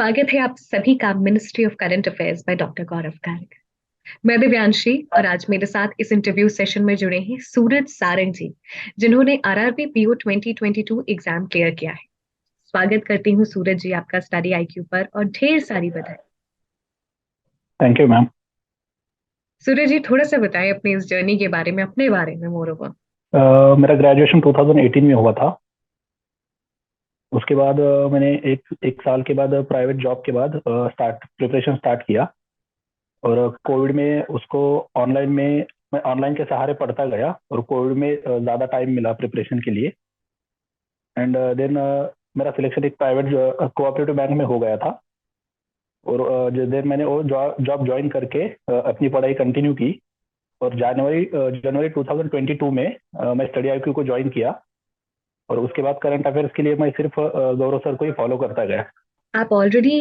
स्वागत है आप सभी का Ministry of Current Affairs by doctor Gaurav Garg. मैं दिव्यांशी और आज मेरे साथ इस इंटरव्यू सेशन में जुड़े हैं सूरज सारंग जी, जिन्होंने आरआरबी पीओ 2022 एग्जाम क्लियर किया है। स्वागत करती हूँ सूरज जी आपका स्टडी आईक्यू पर और ढेर सारी बधाई। Thank you ma'am. Suraj ji थोड़ा सा बताएं अपनी इस जर्नी के बारे में, अपने बारे में मोर ओवर। मेरा ग्रेजुएशन 2018 में हुआ था। उसके बाद मैंने एक एक साल के बाद प्राइवेट जॉब के बाद स्टार्ट प्रिपरेशन स्टार्ट किया। और कोविड में उसको ऑनलाइन में मैं ऑनलाइन के सहारे पढ़ता गया और कोविड में ज़्यादा टाइम मिला प्रिपरेशन के लिए। एंड देन मेरा सिलेक्शन एक प्राइवेट कोऑपरेटिव बैंक में हो गया था। और जिस दिन मैंने वो जॉब ज्वाइन करके अपनी पढ़ाई कंटिन्यू की। और जनवरी 2022 में मैं स्टडी आईक्यू को ज्वाइन किया। और उसके बाद करंट अफेयर्स के लिए मैं सिर्फ गौरव सर को ही फॉलो करता गया। आप ऑलरेडी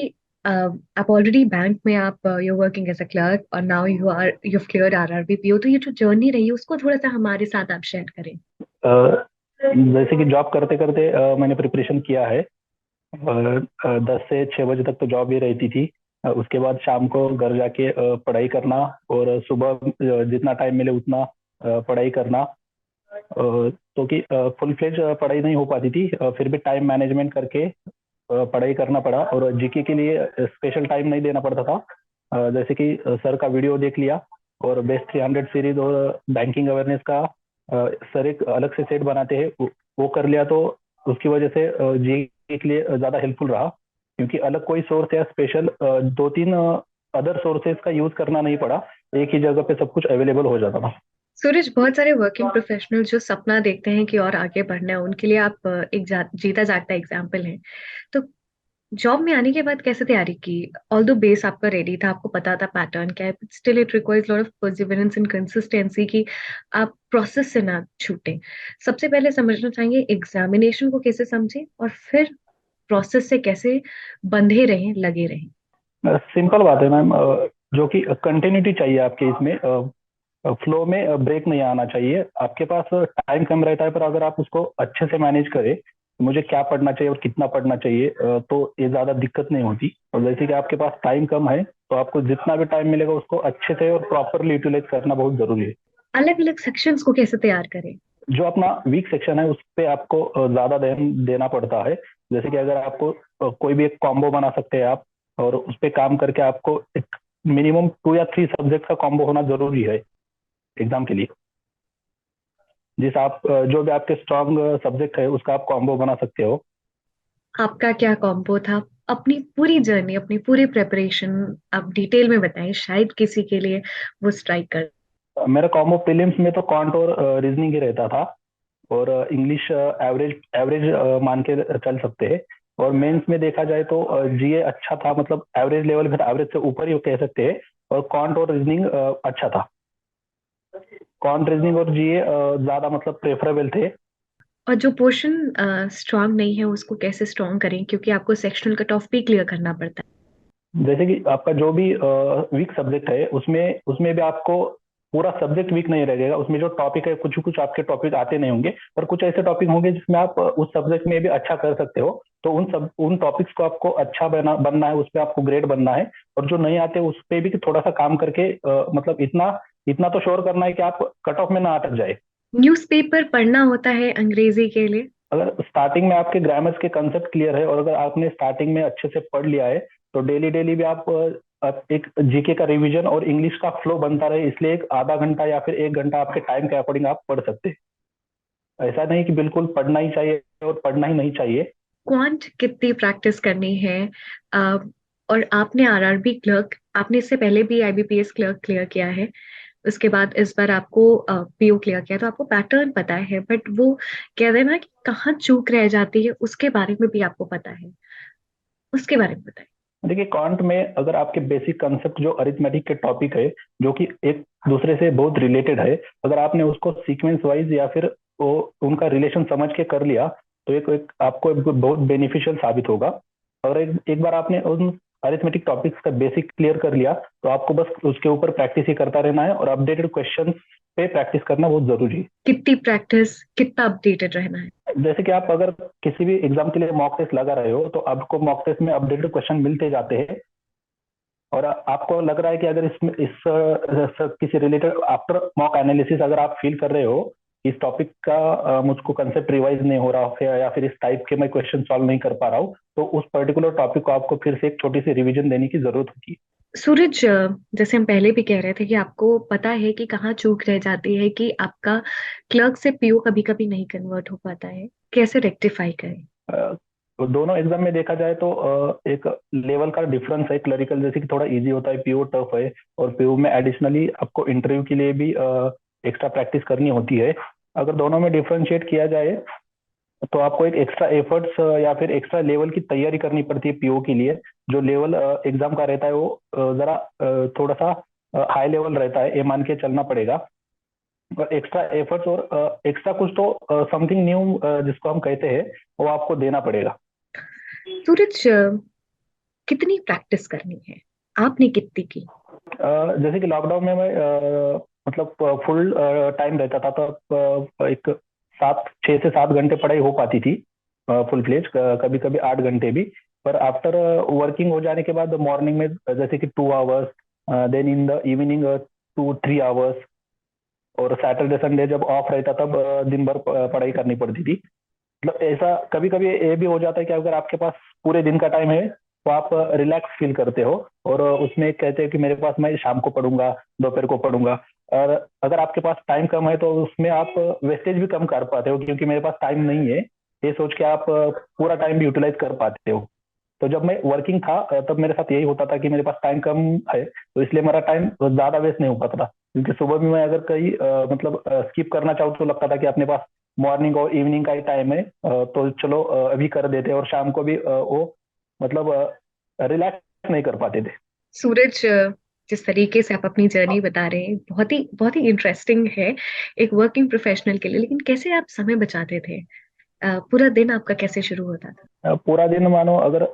आप ऑलरेडी बैंक में आप you working as a clerk और now you cleared RRB PO, तो ये जो जर्नी रही है उसको थोड़ा सा हमारे साथ आप शेयर करें। जैसे कि जॉब करते करते मैंने प्रिपरेशन किया है। 10 से 6 बजे तक तो जॉब ही रहती थी। उसके बाद शाम को घर जाके पढ़ाई करना। और सुबह जितना टाइम मिले उतना पढ़ाई करना। तो कि फुल फ्लेज पढ़ाई नहीं हो पाती थी, फिर भी टाइम मैनेजमेंट करके पढ़ाई करना पड़ा। और जीके के लिए स्पेशल टाइम नहीं देना पड़ता था। जैसे कि सर का वीडियो देख लिया और बेस्ट 300 सीरीज और बैंकिंग अवेयरनेस का सर एक अलग से सेट बनाते हैं, वो कर लिया। तो उसकी वजह से जीके के लिए ज़्यादा हेल्पफुल रहा, क्योंकि अलग कोई सोर्स या स्पेशल 2-3 अदर सोर्सेज का यूज करना नहीं पड़ा। एक ही जगह पे सब कुछ अवेलेबल हो जाता था। सूरज, बहुत सारे वर्किंग प्रोफेशनल जो सपना देखते हैं कि और आगे बढ़ना है, उनके लिए आप एक जीता जागता एग्जाम्पल हैं। तो जॉब में आने के बाद कैसे तैयारी की? ऑल्दो बेस आपका रेडी था, आपको पता था पैटर्न क्या है, but still it requires lot of perseverance and consistency कि आप प्रोसेस से ना छूटें। सबसे पहले समझना चाहेंगे एग्जामिनेशन को कैसे समझें और फिर प्रोसेस से कैसे बंधे रहें, लगे रहें। सिंपल बात है मैम, जो कि कंटिन्यूटी चाहिए आपके इसमें। फ्लो में ब्रेक नहीं आना चाहिए। आपके पास टाइम कम रहता है, पर अगर आप उसको अच्छे से मैनेज करें, मुझे क्या पढ़ना चाहिए और कितना पढ़ना चाहिए, तो ये ज्यादा दिक्कत नहीं होती। और जैसे कि आपके पास टाइम कम है, तो आपको जितना भी टाइम मिलेगा उसको अच्छे से और प्रॉपरली यूटिलाइज करना बहुत जरूरी है। अलग अलग सेक्शंस को कैसे तैयार करें? जो अपना वीक सेक्शन है उस पे आपको ज्यादा ध्यान देना पड़ता है। जैसे कि अगर आपको कोई भी एक कॉम्बो बना सकते हैं आप, और उस पे काम करके आपको एक मिनिमम 2 या 3 सब्जेक्ट का कॉम्बो होना जरूरी है एग्जाम के लिए। जिस आप जो भी आपके स्ट्रॉन्ग सब्जेक्ट है उसका आप कॉम्बो बना सकते हो। आपका क्या कॉम्बो था? अपनी पूरी जर्नी, अपनी पूरी प्रेपरेशन आप डिटेल में बताएं, शायद किसी के लिए वो स्ट्राइक कर। मेरा कॉम्बो प्रीलिम्स में तो क्वांट और रीजनिंग ही रहता था। और इंग्लिश एवरेज एवरेज मान के चल सकते हैं। और मेंस में देखा जाए तो जीए अच्छा था, मतलब एवरेज लेवल, फिर एवरेज से ऊपर ही कह सकते हैं। और क्वांट और रीजनिंग अच्छा था। क्वांट, रीजनिंग और जीए ज्यादा मतलब प्रेफरेबल थे। और जो पोर्शन स्ट्रांग नहीं है उसको कैसे स्ट्रांग करें, क्योंकि आपको सेक्शनल कट ऑफ भी क्लियर करना पड़ता जैसे कि आपका जो भी वीक सब्जेक्ट है उसमें उसमें भी आपको पूरा सब्जेक्ट वीक नहीं रहेगा। उसमें जो टॉपिक है, कुछ कुछ आपके टॉपिक आते नहीं होंगे, पर कुछ ऐसे टॉपिक होंगे जिसमें आप उस सब्जेक्ट में भी अच्छा कर सकते हो। तो उन टॉपिक्स को आपको अच्छा बनना है, उस पर आपको ग्रेड बनना है। और जो नहीं आते उस पर भी थोड़ा सा काम करके मतलब इतना इतना तो श्योर करना है कि आप कट ऑफ में ना अटक जाए। है। न्यूज़पेपर पढ़ना होता है अंग्रेजी के लिए। अगर स्टार्टिंग में आपके ग्रामर्स के कंसेप्ट क्लियर है, और अगर आपने स्टार्टिंग में अच्छे से पढ़ लिया है, तो डेली डेली भी आप एक जीके का रिवीजन और इंग्लिश का फ्लो बनता रहे, इसलिए एक आधा घंटा या फिर 1 घंटा आपके टाइम के अकॉर्डिंग आप पढ़ सकते हैं। ऐसा नहीं कि बिल्कुल पढ़ना ही चाहिए और पढ़ना ही नहीं चाहिए। क्वांट कितनी प्रैक्टिस करनी है? अ, और आपने आरआरबी क्लर्क, आपने इससे पहले भी आईबीपीएस क्लर्क क्लियर किया है, उसके बाद इस बार आपको पीओ क्लियर किया, तो आपको पैटर्न पता है, बट वो कहते हैं ना कि कहाँ चूक रह जाती है उसके बारे में भी आपको पता है, उसके बारे में बताएं। देखिए, क्वांट में अगर आपके बेसिक कंसेप्ट जो अरिथमेटिक के टॉपिक है, जो कि एक दूसरे से बहुत रिलेटेड है, अगर आपने उसको सीक्वेंस वाइज या फिर वो उनका रिलेशन समझ के कर लिया, तो आपको एक बहुत बेनिफिशियल साबित होगा। और एक बार आपने उन अरिथमेटिक टॉपिक्स का बेसिक क्लियर कर लिया, तो आपको बस उसके ऊपर प्रैक्टिस ही करता रहना है और अपडेटेड क्वेश्चन पे प्रैक्टिस करना बहुत जरूरी है। कितनी प्रैक्टिस, कितना अपडेटेड रहना है? जैसे कि आप अगर किसी भी एग्जाम के लिए मॉक टेस्ट लगा रहे हो तो आपको मॉक टेस्ट में अपडेटेड क्वेश्चन मिलते जाते हैं। और आपको लग रहा है कि अगर इसमें किसी रिलेटेड आफ्टर मॉक एनालिसिस अगर आप फील कर रहे हो इस टॉपिक का मुझको कंसेप्ट रिवाइज नहीं हो रहा है या फिर इस टाइप के मैं क्वेश्चन सॉल्व नहीं कर पा रहा हूँ, तो उस पर्टिकुलर टॉपिक को आपको फिर से एक छोटी सी रिवीजन देने की जरूरत होती है। सूरज, जैसे हम पहले भी कह रहे थे कि आपको पता है कि कहाँ चूक रह जाती है, कि आपका क्लर्क से पीओ कभी कभी नहीं कन्वर्ट हो पाता है, कैसे रेक्टिफाई करें? तो दोनों एग्जाम में देखा जाए तो एक लेवल का डिफरेंस है। क्लरिकल जैसे कि थोड़ा इजी होता है, पीओ टफ है। और पीओ में एडिशनली आपको इंटरव्यू के लिए भी एक्स्ट्रा प्रैक्टिस करनी होती है। अगर दोनों में डिफरेंशिएट किया जाए तो आपको एक एक्स्ट्रा एफर्ट्स या फिर एक्स्ट्रा लेवल की तैयारी करनी पड़ती है पीओ के लिए। जो लेवल एग्जाम का रहता है वो जरा थोड़ा सा हाई लेवल रहता है, ये मान के चलना पड़ेगा। और एक्स्ट्रा एफर्ट्स और एक्स्ट्रा कुछ तो समथिंग न्यू जिसको हम कहते हैं वो आपको देना पड़ेगा। सूरज, कितनी प्रैक्टिस करनी है? आपने कितनी की? जैसे कि लॉकडाउन में मैं मतलब फुल टाइम रहता था तो एक 6 से 7 घंटे पढ़ाई हो पाती थी फुल फ्लेज, कभी कभी 8 घंटे भी। पर आफ्टर वर्किंग हो जाने के बाद मॉर्निंग में जैसे कि 2 hours, then in the evening 2-3 hours. और सैटरडे संडे जब ऑफ रहता तब दिन भर पढ़ाई करनी पड़ती थी। मतलब ऐसा कभी कभी ये भी हो जाता है कि अगर आपके पास पूरे दिन का टाइम है तो आप रिलैक्स फील करते हो और उसमें कहते हैं कि मेरे पास मैं शाम को पढ़ूंगा, दोपहर को पढ़ूंगा। और अगर आपके पास टाइम कम है तो उसमें आप वेस्टेज भी कम कर पाते हो, क्योंकि मेरे पास टाइम नहीं है ये सोच के आप पूरा टाइम भी यूटिलाइज कर पाते हो। तो जब मैं वर्किंग था तब मेरे साथ यही होता था कि मेरे पास टाइम कम है तो इसलिए मेरा टाइम ज्यादा वेस्ट नहीं हो पाता था। क्योंकि सुबह भी मैं अगर कहीं मतलब स्किप करना चाहूँ तो लगता था कि अपने पास मॉर्निंग और इवनिंग का ही टाइम है, तो चलो अभी कर देते। और शाम को भी वो मतलब रिलैक्स नहीं कर पाते थे। सूरज, जिस तरीके से आप अपनी जर्नी बता रहे हैं, बहुत ही इंटरेस्टिंग है एक वर्किंग प्रोफेशनल के लिए। लेकिन कैसे आप समय बचाते थे? पूरा दिन आपका कैसे शुरू होता था? पूरा दिन मानो अगर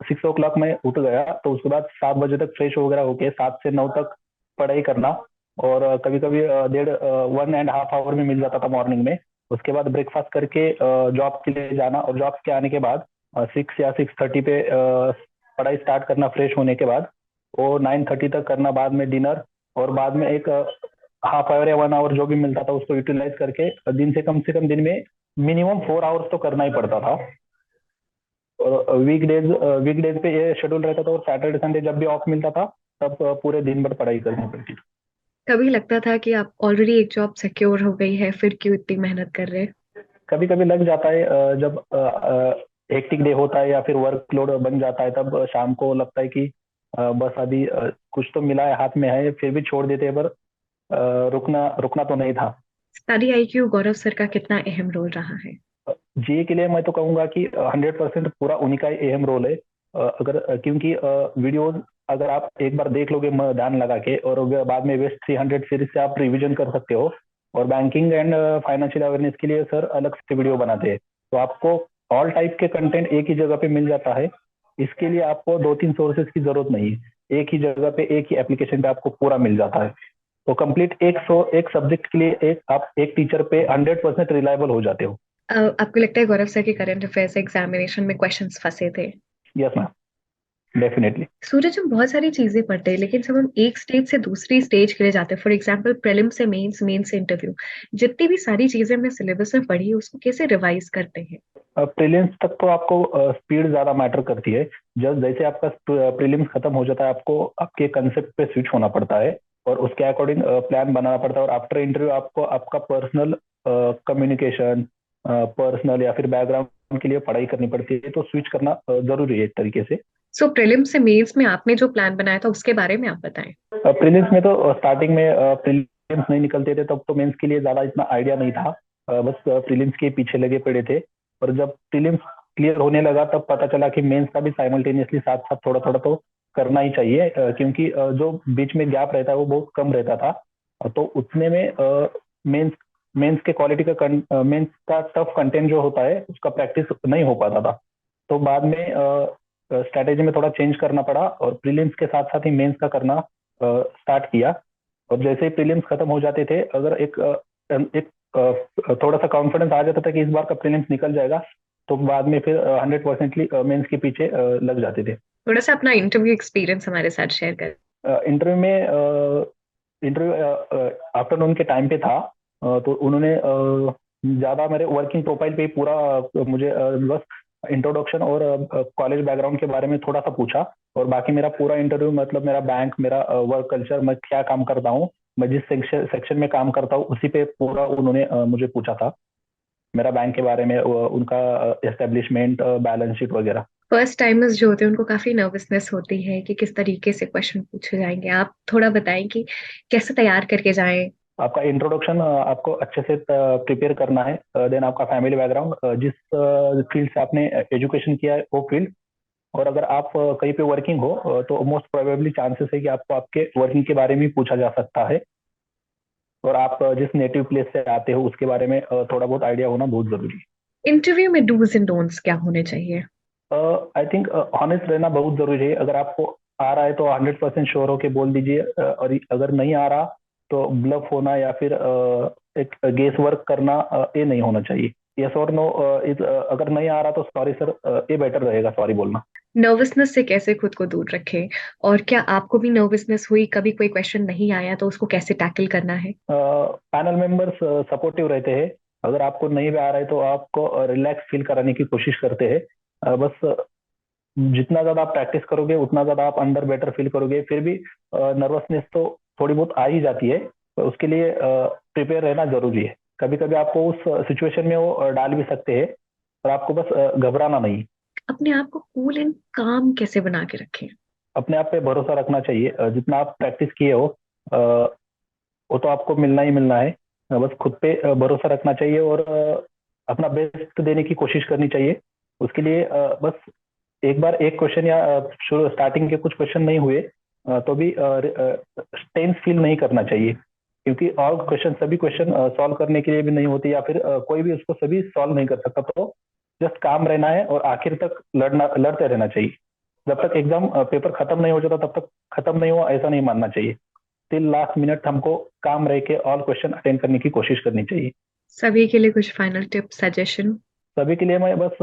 6 o'clock में उठ गया तो उसके बाद 7 बजे तक फ्रेश वगैरह होके 7 से 9 तक पढ़ाई करना। और कभी कभी 1.5 आवर में मिल जाता था मॉर्निंग में। उसके बाद ब्रेकफास्ट करके जॉब के लिए जाना और जॉब के आने के बाद 6 या 6:30 पे पढ़ाई स्टार्ट करना फ्रेश होने के बाद। और 9:30 तक करना बाद में डिनर। और बाद में एक हाफ आवर या 1 आवर जो भी मिलता था उसको यूटिलाइज करके दिन से कम दिन में मिनिमम 4 आवर्स तो करना ही पड़ता था। और वीकडेज पे ये शेड्यूल रहता था और सैटरडे संडे जब भी ऑफ मिलता था तब पूरे दिन भर पढ़ाई करनी पड़ती थी। कभी लगता था कि आप ऑलरेडी एक जॉब सिक्योर हो गई है, फिर क्यों इतनी मेहनत कर रहे हैं? कभी कभी लग जाता है जब हेक्टिक डे होता है या फिर वर्कलोड बन जाता है तब शाम को लगता है कि बस अभी कुछ तो मिला है हाथ में है, फिर भी छोड़ देते हैं। पर रुकना रुकना तो नहीं था। स्टडी आईक्यू गौरव सर का कितना अहम रोल रहा है? जीए के लिए मैं तो कहूंगा कि 100% पूरा उन्हीं का ही अहम रोल है। अगर क्योंकि वीडियोज अगर आप एक बार देख लोगे ध्यान लगा के और बाद में वेस्ट 300 सीरीज से आप रिवीजन कर सकते हो। और बैंकिंग एंड फाइनेंशियल अवेयरनेस के लिए सर अलग से वीडियो बनाते हैं, तो आपको ऑल टाइप के कंटेंट एक ही जगह पे मिल जाता है। इसके लिए आपको 2-3 सोर्सेज की जरूरत नहीं है, एक ही जगह पे एक ही एप्लीकेशन पे आपको पूरा मिल जाता है। तो कंप्लीट एक सब्जेक्ट के लिए आप एक टीचर पे 100% रिलायबल हो जाते हो। आपको लगता है गौरव सर के करंट अफेयर्स एग्जामिनेशन में क्वेश्चंस फंसे थे? Yes ma'am, definitely. सूरज, हम बहुत सारी चीजें पढ़ते हैं, लेकिन जब हम एक स्टेज से दूसरी स्टेज के लिए जाते हैं, फॉर एग्जाम्पल प्रीलिम से मेंस, मेंस से इंटरव्यू, जितनी भी सारी चीजें हमने सिलेबस में पढ़ी है उसको कैसे रिवाइज करते हैं? प्रीलिम्स तक तो आपको स्पीड ज्यादा मैटर करती है। जब जैसे आपका प्रीलिम्स खत्म हो जाता है आपको आपके कंसेप्ट पे स्विच होना पड़ता है और उसके अकॉर्डिंग प्लान बनाना पड़ता है। और आफ्टर इंटरव्यू आपको आपका पर्सनल कम्युनिकेशन, पर्सनल या फिर बैकग्राउंड के लिए पढ़ाई करनी पड़ती है, तो स्विच करना जरूरी है एक तरीके से। सो प्रीलिम से मेंस में आपने जो प्लान बनाया था उसके बारे में आप बताएं। प्रीलिम्स में तो स्टार्टिंग में प्रीलिम्स नहीं निकलते थे तब तो मेंस के लिए ज्यादा इतना आइडिया नहीं था। बस प्रीलिम्स के पीछे लगे पड़े थे। और जब प्रीलिम्स क्लियर होने लगा तब पता चला कि मेंस का भी साइमल्टेनियसली साथ साथ थोड़ा थोड़ा तो करना ही चाहिए, क्योंकि जो बीच में गैप रहता है वो बहुत कम रहता था। तो उतने में मेंस मेंस के क्वालिटी का मेंस का टफ कंटेंट जो होता है उसका प्रैक्टिस नहीं हो पाता था। तो बाद में स्ट्रैटेजी में थोड़ा चेंज करना पड़ा और प्रीलिम्स के साथ साथ ही मेंस का करना स्टार्ट किया। और जैसे ही प्रीलिम्स खत्म हो जाते थे, अगर एक थोड़ा सा कॉन्फिडेंस आ जाता था कि इस बार का प्रीलिम्स निकल जाएगा, तो बाद में फिर 100%ली मेंस के पीछे लग जाते थे। थोड़ा सा अपना इंटरव्यू एक्सपीरियंस हमारे साथ शेयर कर। इंटरव्यू में इंटरव्यू आफ्टरनून के टाइम पे था। तो उन्होंने ज्यादा मेरे वर्किंग प्रोफाइल पे ही पूरा मुझे बस इंट्रोडक्शन और कॉलेज बैकग्राउंड के बारे में थोड़ा सा पूछा। और बाकी मेरा पूरा इंटरव्यू, मतलब मेरा बैंक, मेरा वर्क कल्चर, मैं क्या काम करता हूँ, मैं जिस सेक्शन में काम करता हूँ, उसी पे पूरा उन्होंने मुझे पूछा था। मेरा बैंक के बारे में, उनका एस्टेब्लिशमेंट, बैलेंस शीट वगैरह। फर्स्ट टाइमर्स जो होते हैं उनको काफी नर्वसनेस होती है कि किस तरीके से क्वेश्चन पूछे जाएंगे। आप थोड़ा बताएं कि कैसे तैयार करके जाएं। आपका इंट्रोडक्शन आपको अच्छे से प्रिपेयर करना है। देन आपका फैमिली बैकग्राउंड, जिस फील्ड से आपने एजुकेशन किया है वो फील्ड। और अगर आप कहीं पे वर्किंग हो, तो मोस्ट प्रोबेबली चांसेस है कि आपको आपके वर्किंग के बारे में ही पूछा जा सकता है। और आप जिस नेटिव प्लेस से आते हो उसके बारे में थोड़ा बहुत आइडिया होना बहुत जरूरी है। इंटरव्यू में डूज एंड डोंट्स क्या होने चाहिए? आई थिंक ऑनेस्ट रहना बहुत जरूरी है। अगर आपको आ रहा है तो 100% श्योर होके बोल दीजिए। और अगर नहीं आ रहा तो ब्लफ होना या फिर एक गेस वर्क करना, ये नहीं होना चाहिए। यस और नो इज, अगर नहीं आ रहा तो सॉरी सर, ये बेटर रहेगा सॉरी बोलना। नर्वसनेस से कैसे खुद को दूर रखें? और क्या आपको भी नर्वसनेस हुई, कभी कोई क्वेश्चन नहीं आया तो उसको कैसे टैकल करना है? पैनल मेंबर्स सपोर्टिव रहते हैं। अगर आपको नहीं भी आ रहा है तो आपको रिलैक्स फील कराने की कोशिश करते हैं। बस जितना ज्यादा आप प्रैक्टिस करोगे उतना ज्यादा आप अंदर बेटर फील करोगे। फिर भी नर्वसनेस तो थोड़ी बहुत आ ही जाती है, तो उसके लिए प्रिपेयर रहना जरूरी है। कभी कभी आपको उस सिचुएशन में वो डाल भी सकते हैं, और आपको बस घबराना नहीं। अपने आप को कूल एंड काम कैसे बना के रखें? अपने आप पे भरोसा रखना चाहिए। जितना आप प्रैक्टिस किए हो, वो तो आपको मिलना ही मिलना है। बस खुद पे भरोसा रखना चाहिए और अपना बेस्ट देने की कोशिश करनी चाहिए। उसके लिए बस एक बार एक क्वेश्चन या शुरू स्टार्टिंग के कुछ क्वेश्चन नहीं हुए, तो भी टेंस फील नहीं करना चाहिए। क्योंकि और क्वेश्चन, सभी क्वेश्चन सॉल्व करने के लिए भी नहीं होते, या फिर कोई भी उसको सभी सॉल्व नहीं कर सकता। तो जस्ट काम रहना है और आखिर तक लड़ते रहना चाहिए। जब तक एग्जाम पेपर खत्म नहीं हो जाता तब तक खत्म नहीं हुआ ऐसा नहीं मानना चाहिए। टिल लास्ट मिनट हमको काम रह के ऑल क्वेश्चन अटेंड करने की कोशिश करनी चाहिए। सभी के लिए कुछ फाइनल टिप्स, सजेशन? सभी के लिए मैं बस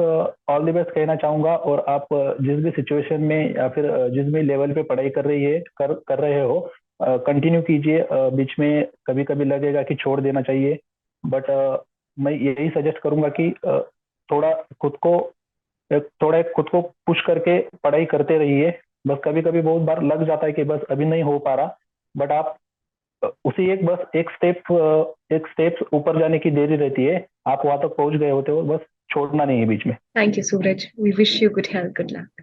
ऑल द बेस्ट कहना चाहूंगा। और आप जिस भी सिचुएशन में या फिर जिस भी लेवल पे पढ़ाई कर रहे हो, कंटिन्यू कीजिए। बीच में कभी कभी लगेगा कि छोड़ देना चाहिए, बट मैं यही सजेस्ट करूंगा कि थोड़ा खुद को थोड़ा खुद को पुश करके पढ़ाई करते रहिए। बस कभी कभी बहुत बार लग जाता है कि बस अभी नहीं हो पा रहा, बट आप उसी बस एक स्टेप ऊपर जाने की देरी रहती है। आप वहां तक पहुंच गए होते हो, बस छोड़ना नहीं है बीच में। Thank you Suraj, we wish you good health, good luck.